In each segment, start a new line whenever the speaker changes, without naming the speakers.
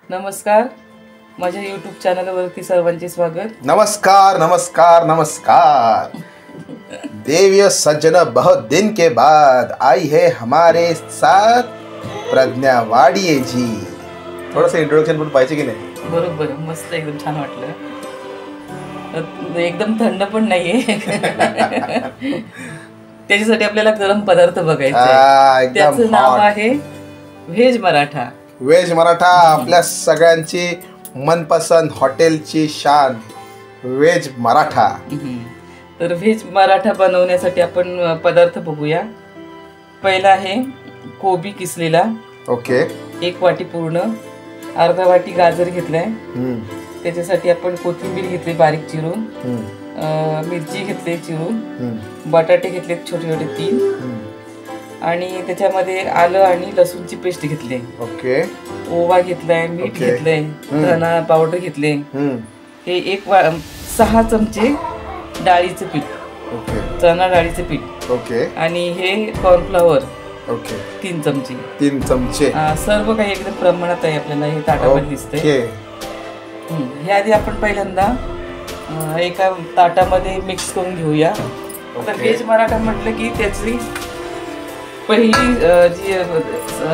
नमस्कार, माझ्या यूट्यूब चॅनलवरती सर्वांचे स्वागत.
नमस्कार नमस्कार नमस्कार. देवियों सज्जनों, बहुत दिन के बाद आई है हमारे साथ प्रज्ञा वाडिये जी. थोडंसं इंट्रोडक्शन पण पाहिजे की नाही?
बरोबर, मस्त, एकदम छान वाटलं. एकदम थंड पण नाहीये. त्याच्यासाठी आपल्याला गरम पदार्थ बघायचे. त्याचं नाव आहे व्हेज मराठा.
व्हेज मराठा, आपल्या सगळ्यांची मनपसंद हॉटेलची शान व्हेज मराठा.
तर व्हेज मराठा बनवण्यासाठी आपण पदार्थ बघूया. पहिला आहे कोबी किसलेला.
ओके.
1 वाटी पूर्ण. अर्धा वाटी गाजर घेतलाय. त्याच्यासाठी आपण कोथिंबीर घेतली बारीक चिरून. मिरची घेतली चिरून. बटाटे घेतले छोटे छोटे 3. आणि त्याच्यामध्ये आलं आणि लसूणची पेस्ट घेतली.
ओके.
ओवा घेतलाय, मीठ घेतलंय, धना पावडर घेतले. हे 6 चमचे डाळीचं पीठ.
ओके.
चणा डाळीचं पीठ.
ओके.
आणि हे कॉर्नफ्लॉवर.
ओके.
3 चमचे.
3 चमचे.
सर्व काही एकदम प्रमाणात आहे. आपल्याला हे ताटामध्ये दिसतंय. हे आधी आपण पहिल्यांदा एका ताटामध्ये मिक्स करून घेऊया. तर व्हेज मराठा म्हटलं की त्याची पहिली जी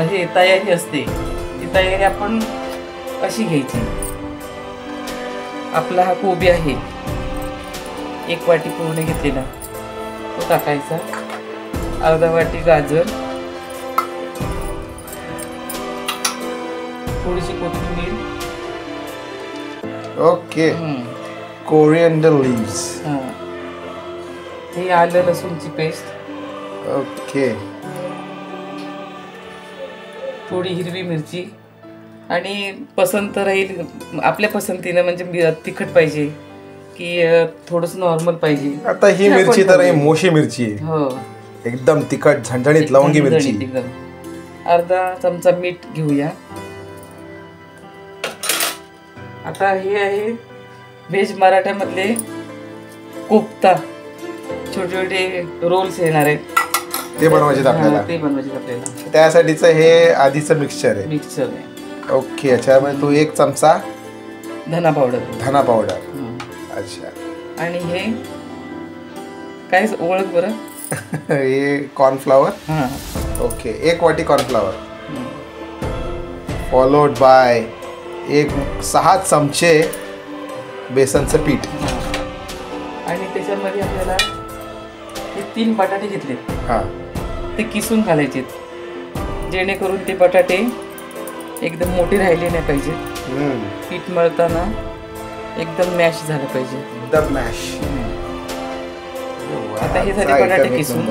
हे तयारी असते, ती तयारी आपण अशी घ्यायची. आपला हा कोबी आहे 1 वाटी पूर्ण घेतलेला, तो टाकायचा. अर्धा वाटी गाजर, थोडीशी कोथिंबीर.
ओके. Coriander leaves.
हे आलं लसूणची पेस्ट.
ओके.
थोडी हिरवी मिरची. आणि पसंत राहील आपल्या पसंतीनं, म्हणजे तिखट पाहिजे की थोडंसं नॉर्मल पाहिजे.
आता ही मिरची तर ही मोशी मिरची आहे.
हो,
एकदम तिखट झणझणीत लवंगी मिरची.
अर्धा चमचा मीठ घेऊया. आता हे आहे व्हेज मराठ्यामधले कोफ्ता. छोटे छोटे रोल्स येणार आहेत,
ते बनवायचे आपल्याला. त्यासाठीचं हे आधीचं मिक्सचर आहे. ओके. याच्यामध्ये तू 1 चमचा
धना पावडर.
धना पावडर. अच्छा.
आणि हे काय ओळख बरं?
हे कॉर्नफ्लॉवर. ओके. 1 वाटी कॉर्नफ्लॉवर. फॉलोड बाय 6 चमचे बेसनचं पीठ.
आणि त्याच्यामध्ये आपल्याला हे 3 बटाटे घेतले. ते किसून घालायचे, जेणेकरून ते बटाटे एकदम मोठे राहिले नाही पाहिजे. पीठ मळताना एकदम मॅश झालं पाहिजे.
एकदम मॅश.
आता हे झाले बटाटे किसून.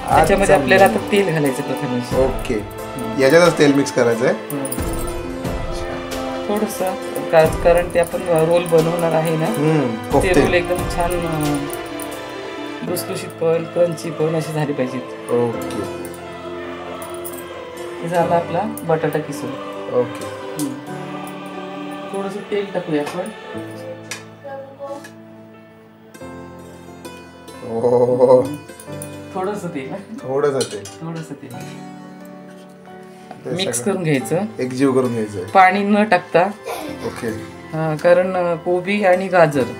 त्याच्यामध्ये आपल्याला आता तेल घालायचं प्रथम.
ओके. याच्यातच तेल मिक्स करायचंय
थोडंसं, कारण ते आपण रोल बनवणार आहे ना. ते रोल एकदम छान लुसलुशीत पण क्रंची पण अशी झाली पाहिजेत.
ओके.
झाला आपला बटाटा किसून.
ओके.
थोडंसं तेल टाकूया आपण. थोडंसं तेल मिक्स करून घ्यायचं,
एकजीव करून घ्यायचं,
पाणी न टाकता.
ओके.
कारण कोबी आणि गाजर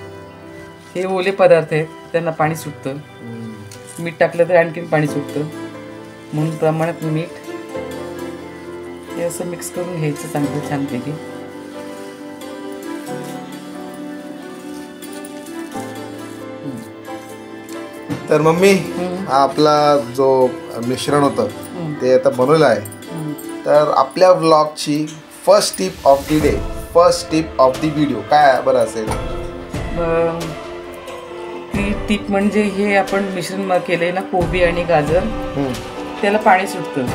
हे ओले पदार्थ आहेत, त्यांना पाणी सुटतं. मीठ टाकलं तर आणखीन पाणी सुटतं, म्हणून प्रमाणात मीठ. हे असं मिक्स करून घ्यायचं चांगलं छानपैकी.
तर मम्मी, आपला जो मिश्रण होतं ते आता बनवलं आहे. तर आपल्या ब्लॉगची first tip of the day, first tip of the video काय बरं असेल?
ती टिप म्हणजे हे आपण मिश्रण केलंय ना कोबी आणि गाजर, त्याला पाणी सुटतं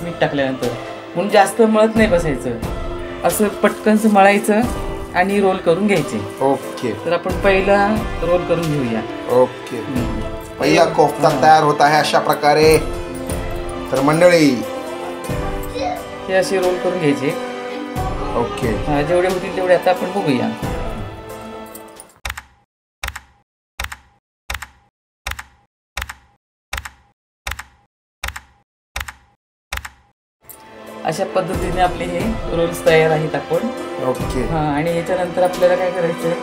मीठ टाकल्यानंतर, म्हणून जास्त मळत नाही बसायचं. असं पटकनच मळायचं आणि रोल करून घ्यायचे.
ओके.
तर आपण पहिला रोल करून घेऊया.
ओके. पहिला कोफ्ता तयार होत आहे अशा प्रकारे. तर मंडळी,
हे असे रोल करून घ्यायचे.
ओके.
जेवढे होतील तेवढे आता आपण बघूया. अशा पद्धतीने आपले हे रोल्स तयार आहेत आपण.
ओके.
हां, आणि याच्यानंतर आपल्याला काय करायचं आहे,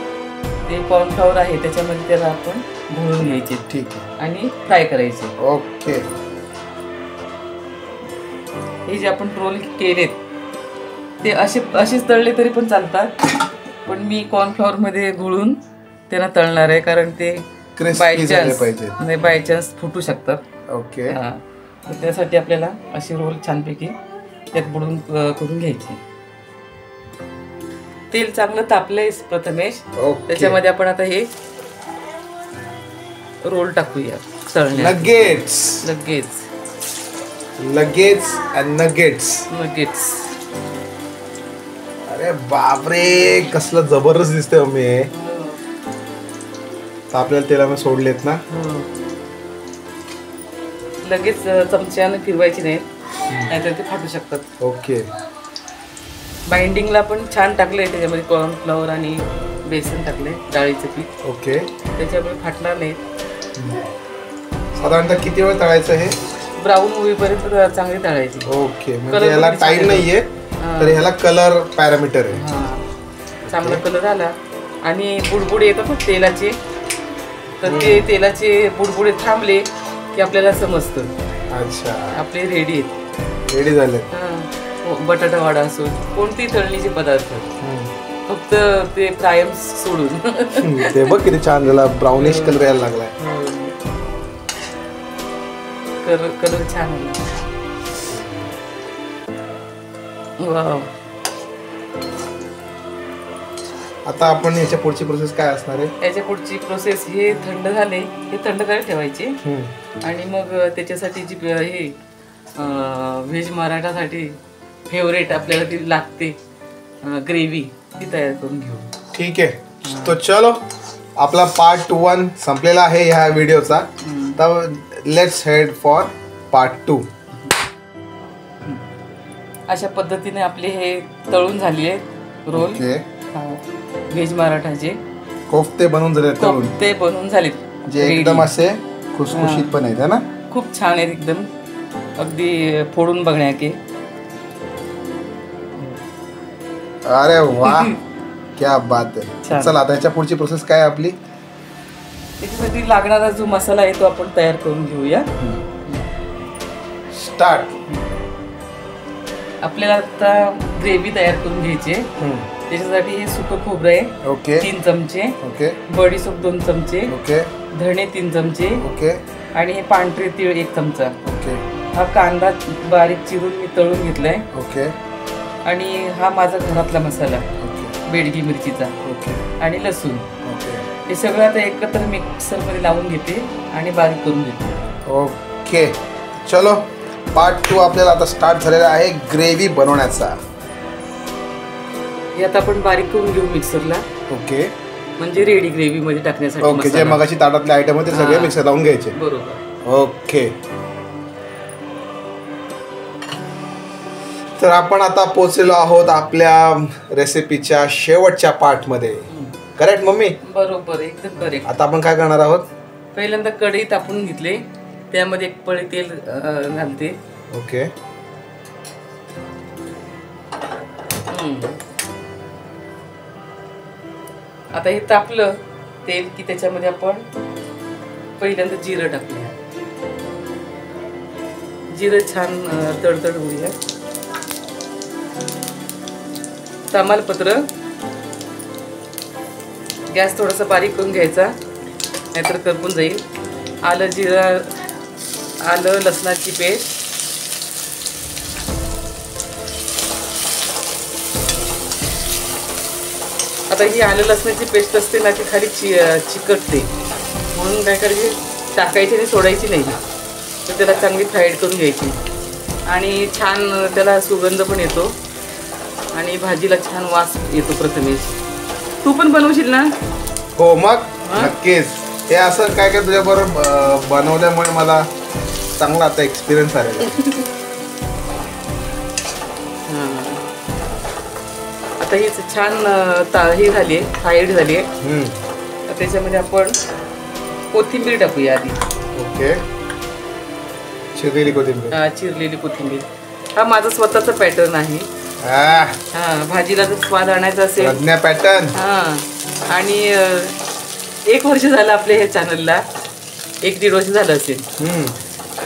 ते कॉर्नफ्लॉवर आहे त्याच्यामध्ये त्याला आपण घोळून घ्यायचे.
ठीक आहे.
आणि फ्राय करायचे.
ओके.
हे जे आपण रोल केलेत ते असेच तळले तरी पण चालतात, पण मी कॉर्नफ्लॉवरमध्ये घोळून त्यांना तळणार आहे, कारण ते बाय चान्स फुटू शकतात.
ओके.
हां, तर त्यासाठी आपल्याला असे रोल छानपैकी त्यात बुडून करून घ्यायचे. तेल चांगलं तापलंय प्रथमेश. त्याच्यामध्ये आपण आता हे रोल टाकूया तळण्यात. नगेट्स.
अरे बापरे, कसलं जबरदस्त दिसतंय मम्मी. आपल्याला तेलामध्ये सोडलेत ना.
लगेच चमच्याने फिरवायची नाही, नाहीतर ते फाटू शकतात.
ओके.
बाइंडिंगला पण छान टाकलंय, त्याच्यामध्ये कॉर्नफ्लॉवर आणि बेसन टाकलंय, डाळीचं पीठ.
ओके.
त्याच्यामुळे फाटणार नाही.
साधारणतः किती वेळ तळायचं हे?
ब्राऊन होईपर्यंत चांगली तळायची.
ओके. म्हणजे याला टाइम नाहीये, तर ह्याला कलर पॅरामीटर आहे.
चांगला कलर आला आणि बुडबुडे येतात ना तेलाचे, तर ते तेलाचे बुडबुडे थांबले की आपल्याला समजतं.
अच्छा,
आपले रेडी आहेत.
रेडी झाले.
बटाटा वडा असो, कोणती तळणीचे पदार्थ, फक्त ते फ्राय सोडून.
ते बघ किती छान झाला, ब्राउनिश कलर यायला लागलाय.
कलर छान आला. वाव.
आता आपण याच्या पुढची प्रोसेस काय असणार आहे?
याच्या पुढची प्रोसेस, हे थंड झाले, हे थंड करायला ठेवायचे. आणि मग त्याच्यासाठी जी हे व्हेज मराठासाठी फेवरेट आपल्याला ती लागते ग्रेव्ही, ती तयार करून घेऊ.
ठीक आहे. तो चलो, आपला पार्ट 1 संपलेला आहे ह्या व्हिडिओचा. तर लेट्स हेड फॉर पार्ट 2.
अशा पद्धतीने आपले हे तळून झाले आहेत रोल. व्हेज मराठाचे
कोफ्ते बनवून झाले.
कोफ्ते बनवून झालेत,
जे एकदम असे खुसखुशीत पण आहेत ना.
खूप छान आहेत, एकदम अगदी फोडून बघण्याके.
अरे वाह, क्या बात आहे. चला, आता याच्या पुढची प्रोसेस काय आपली?
त्याच्यासाठी लागणारा जो मसाला आहे तो आपण तयार करून घेऊया.
स्टार्ट.
आपल्याला आता ग्रेव्ही तयार करून घ्यायची. त्याच्यासाठी हे सुकं खोबरं आहे.
ओके.
3 चमचे.
ओके.
बडीशेप 2 चमचे.
ओके.
धणे 3 चमचे.
ओके.
आणि हे पांढरे तीळ 1 चमचा.
ओके.
हा कांदा बारीक चिरून मी तळून घेतलाय.
ओके.
आणि हा माझा घरातला मसाला, बेडगी मिरचीचा.
ओके.
आणि लसूण.
ओके.
हे सगळं आता एकत्र मिक्सरमध्ये लावून घेते आणि बारीक करून घेते.
ओके. चलो, पार्ट 2 आपल्याला आता स्टार्ट झालेला आहे ग्रेव्ही बनवण्याचा.
हे आता आपण बारीक करून घेऊ मिक्सरला.
ओके.
म्हणजे रेडी ग्रेव्ही मध्ये टाकण्यासाठी.
ओके. जे मगाशी ताटातले आयटम होते सगळे मिक्सर लावून घ्यायचे.
बरोबर.
ओके. तर आपण आता पोहोचलेलो आहोत आपल्या रेसिपीच्या शेवटच्या पार्ट मध्ये. Correct mummy?
बरोबर, एकदम करेक्ट.
आता आपण काय करणार आहोत?
पहिल्यांदा कढई तापून घेतले, त्यामध्ये 1 पळी तेल घालते.
ओके.
आता हे तापलं तेल की त्याच्यामध्ये आपण पहिल्यांदा जिरं टाकूया. जिरं छान तडतड होऊया. तमालपत्र, गॅस थोडासा बारीक करून घ्यायचा, नाहीतर करपून जाईल. आलं लसणाची पेस्ट, आता ही आलं लसणाची पेस्ट असते ना, ती खाली चिकटते, म्हणून काय करायची, टाकायची आणि सोडायची नाही. तर त्याला चांगली फ्राईड करून घ्यायची आणि छान त्याला सुगंध पण येतो आणि भाजीला छान वास येतो. प्रथमेश, तू पण बनवशील ना?
हो, मग नक्कीच. हे असं काय काय तुझ्याबरोबर बनवल्यामुळे मला चांगला आता एक्सपिरियन्स आलेला.
आता ही छान हे झाली आहे, फ्राईड झाली आहे. त्याच्यामध्ये आपण कोथिंबीर टाकूया आधी.
ओके. चिरलेली कोथिंबीर.
चिरलेली कोथिंबीर. हा माझा स्वतःचा पॅटर्न आहे. हा भाजीला जर स्वाद आणायचा असेल
पॅटर्न.
हा आणि 1 वर्ष झालं आपल्या ह्या चॅनलला, 1-1.5 वर्ष झालं असेल.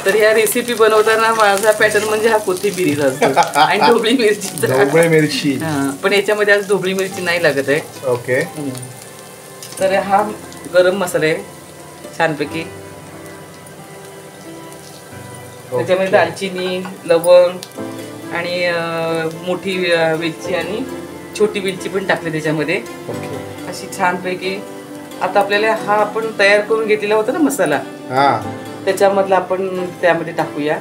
तर ह्या रेसिपी बनवताना माझा पॅटर्न म्हणजे हा कोथिंबिरीचा असतो आणि ढोबळी मिरची. पण याच्यामध्ये आज ढोबळी मिरची नाही लागत आहे.
ओके.
तर हा गरम मसाला आहे छानपैकी. त्याच्यामध्ये दालचिनी, लवंग आणि मोठी वेलची आणि छोटी वेलची पण टाकली त्याच्यामध्ये अशी छानपैकी. आता आपल्याला हा आपण तयार करून घेतलेला होता ना मसाला, त्याच्यामधला आपण त्यामध्ये टाकूया.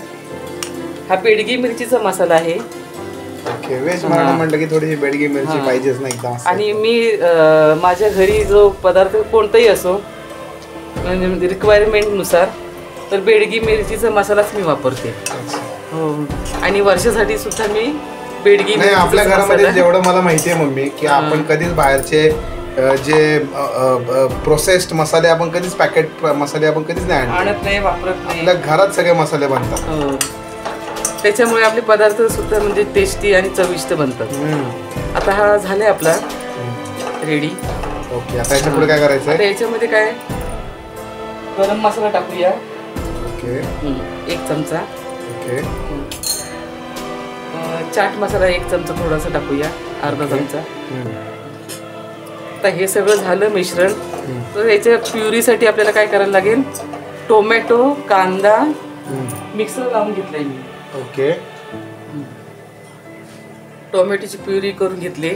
हा बेडगी मिरचीचा मसाला आहे.
व्हेज म्हटलं की थोडीशी बेडगी मिरची पाहिजेच ना एकदम.
आणि मी माझ्या घरी जो पदार्थ कोणताही असो म्हणजे रिक्वायरमेंट नुसार तर बेडगी मिरचीचा मसालाच मी वापरते. हो. आणि वर्षासाठी सुद्धा मी बेडगी मिरची.
आपल्या घरामध्ये जेवढं मला माहिती आहे मम्मी की आपण कधीच बाहेरचे जे प्रोसेस्ड मसाले आपण कधीच पॅकेट मसाले आपण कधीच नाही
आणत नाही, वापरत नाही.
आपल्या घरात सगळे मसाले बनतात.
त्याच्यामुळे आपले पदार्थ सुद्धा म्हणजे टेस्टी आणि चविष्ट बनतात. आता हा झालाय आपला रेडी.
ओके. आता याच्या पुढे काय करायचं आहे?
याच्यामध्ये काय गरम मसाला टाकूया.
ओके.
1 चमचा.
ओके.
चाट मसाला 1 चमचा थोडासा टाकूया, अर्धा चमचा. आता हे सगळं झालं मिश्रण. तर याच्या प्युरीसाठी आपल्याला काय करायला लागेल, टोमॅटो, कांदा मिक्सर लावून घेतलाय मी.
ओके.
टोमॅटोची प्युरी करून घेतली.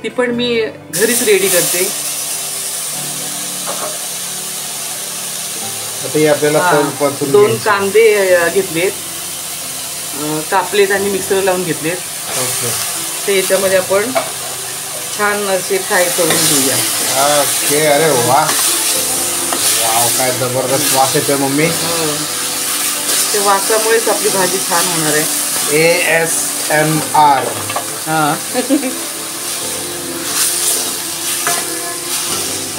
ती पण मी घरीच रेडी करते.
आपल्याला
2 कांदे घेतलेत, कापलेत आणि मिक्सर लावून घेतलेत. ते याच्यामध्ये आपण छान असे फ्राय करून घेऊया.
ओके. अरे वा, काय जबरदस्त वास येतोय मम्मी.
ते वासामुळेच आपली भाजी छान होणार आहे.
ASMR.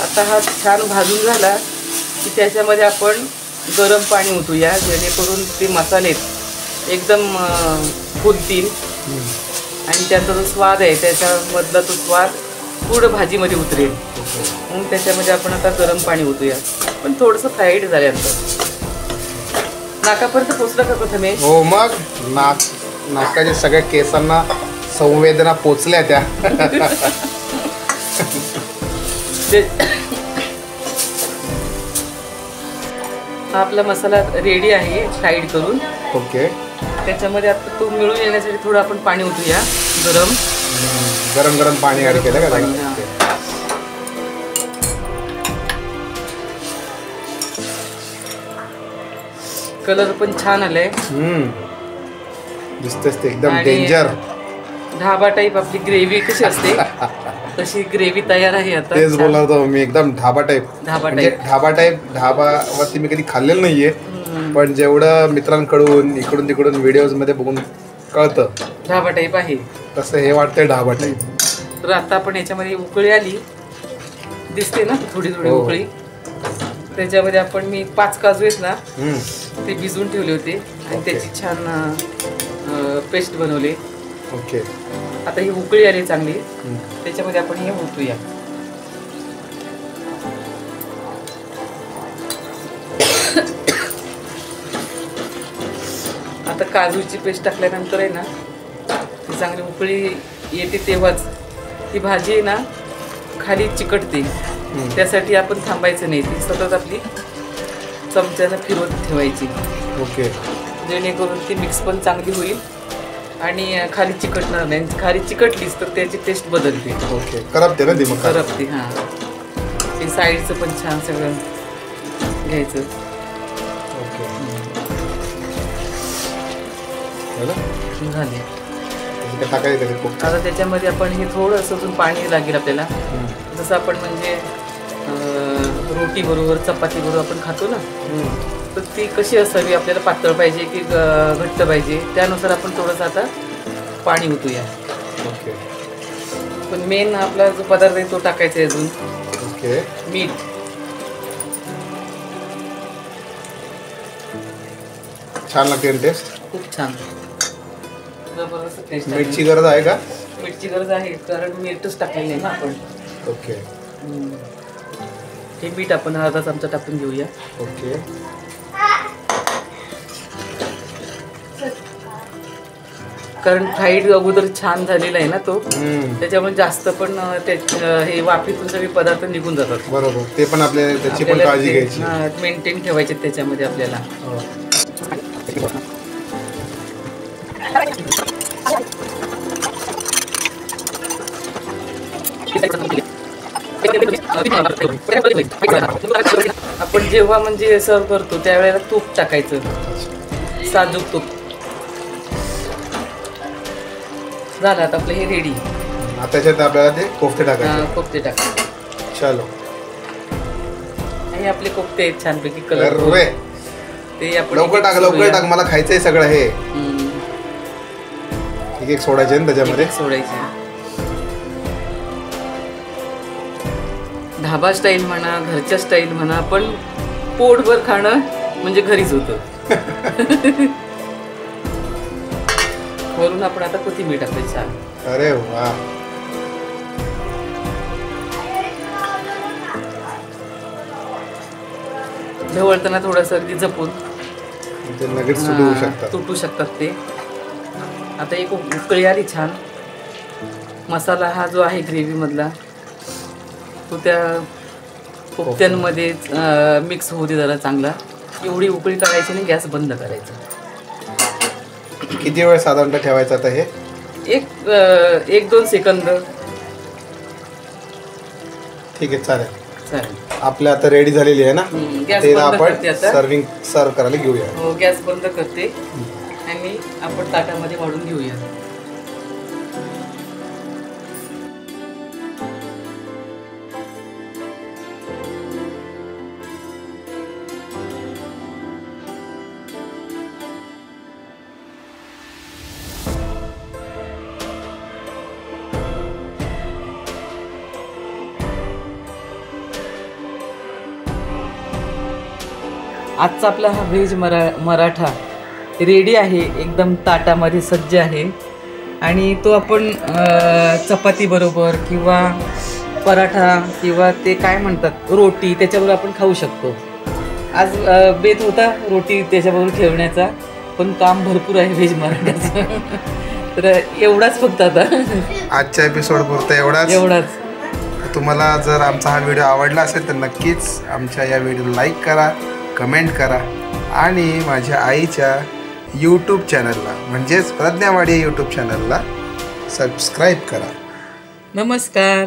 आता हा छान भाजून झाला की त्याच्यामध्ये आपण गरम पाणी ओतूया, जेणेकरून ते मसाले एकदम फुलतील आणि त्याचा जो स्वाद आहे त्याच्यामधला तो स्वाद पूर्ण भाजीमध्ये उतरेल. म्हणून त्याच्यामध्ये आपण आता गरम पाणी ओतूया, पण थोडंसं फ्राईड झाल्यानंतर. नाकापर्यंत पोचलं का प्रथमेश?
हो, मग नाकाच्या सगळ्या केसांना संवेदना पोचल्या त्या.
आपला मसाला रेडी आहे फ्राईड करून.
ओके.
त्याच्यामध्ये आता तो मिळून येण्यासाठी थोडं आपण पाणी ओतूया.
गरम पाणी ऍड केलं का?
कलर पण छान आलाय.
दिसतेच ते एकदम डेंजर.
ढाबा टाईप आपली ग्रेव्ही कशी असते तशी ग्रेव्ही तयार आहे आता.
तेच बोलत होतो मी, एकदम ढाबा टाईप. ढाबावरती मी कधी खाल्लेलं नाहीये, पण जेवढं मित्रांकडून इकडून तिकडून व्हिडिओज मध्ये बघून कळतं
ढाबा टाईप आहे
तसं हे वाटतंय ढाबा टाईप.
तर आता आपण याच्यामध्ये उकळी आली दिसते ना, थोडी उकळी. त्याच्यामध्ये आपण मी 5 काजू आहेत ना ते भिजवून ठेवले होते आणि त्याची छान पेस्ट बनवली.
ओके.
आता ही उकळी आली चांगली, त्याच्यामध्ये आपण हे ओतूया. आता काजूची पेस्ट टाकल्यानंतर आहे ना ती चांगली उकळी येते तेव्हाच ती भाजी आहे ना खाली चिकटते. त्यासाठी आपण थांबायचं नाही, ती सतत आपली चमच्यानं फिरवत ठेवायची.
ओके.
जेणेकरून ती मिक्स पण चांगली होईल आणि खाली चिकटणार नाही. खाली चिकटलीच तर त्याची टेस्ट बदलते.
ओके. करपते ना ती मग?
करपते. ते साईडचं पण छान सगळं घ्यायचं.
ओके.
झाले.
आता
त्याच्यामध्ये आपण हे थोडंसं अजून पाणी लागेल आपल्याला, जसं आपण म्हणजे रोटी बरोबर चपाती बरोबर आपण खातो ना, तर ती कशी असावी, आपल्याला पातळ पाहिजे की घट्ट पाहिजे, त्यानुसार आपण थोडंसं आता पाणी ओतूया.
ओके.
पण मेन आपला जो पदार्थ आहे तो टाकायचा आहे अजून.
ओके.
मीठ.
छान लागते टेस्ट.
खूप छान. जबरदस्त टेस्ट.
मीठची गरज आहे का?
मीठची गरज आहे कारण मीठच टाकलेलं आहे ना आपण.
ओके.
हे मीठ आपण अर्धा चमचा टाकून घेऊया.
ओके.
कारण फ्राईड अगोदर छान झालेला आहे ना तो, त्याच्यामुळे जास्त पण हे वाफेतून सगळे पदार्थ निघून जातात.
बरोबर. ते पण आपल्याला त्याची पण काळजी घ्यायची,
मेंटेन ठेवायचे त्याच्यामध्ये आपल्याला. आपण जेव्हा म्हणजे सर्व करतो त्यावेळेला तूप टाकायचं, साजूक तूप. झालं आता आपलं हे रेडी.
त्याच्यात आपल्याला ते कोफ्ते टाकायचे.
कोफ्ते टाकायचे.
चलो.
हे आपले कोफ्ते आहेत छानपैकी कलर. ते आपण
लवकर टाक मला खायचंय सगळं हे. एक सोडायचे ना त्याच्यामध्ये.
सोडायचे. ढाबा स्टाईल म्हणा, घरच्या स्टाईल म्हणा, पण पोटभर खाणं म्हणजे घरीच होतं. वरून आपण आता कोथिंबीर टाकायची. छान.
अरे वा.
ढवळताना थोडंसं अगदी जपून,
नगेट्स
तुटू शकतात ते. आता एक उकळी आली छान. मसाला हा जो आहे ग्रेव्ही मधला तो त्या कोफ्त्यांमध्ये मिक्स होऊ दे जरा चांगला. एवढी उकळी काढायची आणि गॅस बंद करायचा.
किती वेळ साधारणतः ठेवायचं आता हे?
1-2 सेकंद.
ठीक आहे, चालेल.
चालेल.
आपल्या आता रेडी झालेली आहे ना, ते आपण सर्व करायला घेऊया.
हो, गॅस बंद करते आणि आपण ताटामध्ये वाढून घेऊया. आजचा आपला हा व्हेज मराठा रेडी आहे, एकदम ताटामध्ये सज्ज आहे. आणि तो आपण चपाती बरोबर किंवा पराठा किंवा ते काय म्हणतात रोटी त्याच्याबरोबर आपण खाऊ शकतो. आज बेत होता रोटी त्याच्याबरोबर ठेवण्याचा, पण काम भरपूर आहे व्हेज मराठ्याचं. तर एवढाच फक्त आता
आजच्या एपिसोड पुरता एवढाच. तुम्हाला जर आमचा हा व्हिडिओ आवडला असेल तर नक्कीच आमच्या या व्हिडिओला लाईक करा, कमेंट करा आणि माझ्या आईच्या यूट्यूब चॅनलला म्हणजेच प्रज्ञा वाडिये यूट्यूब चॅनलला सबस्क्राईब करा.
नमस्कार.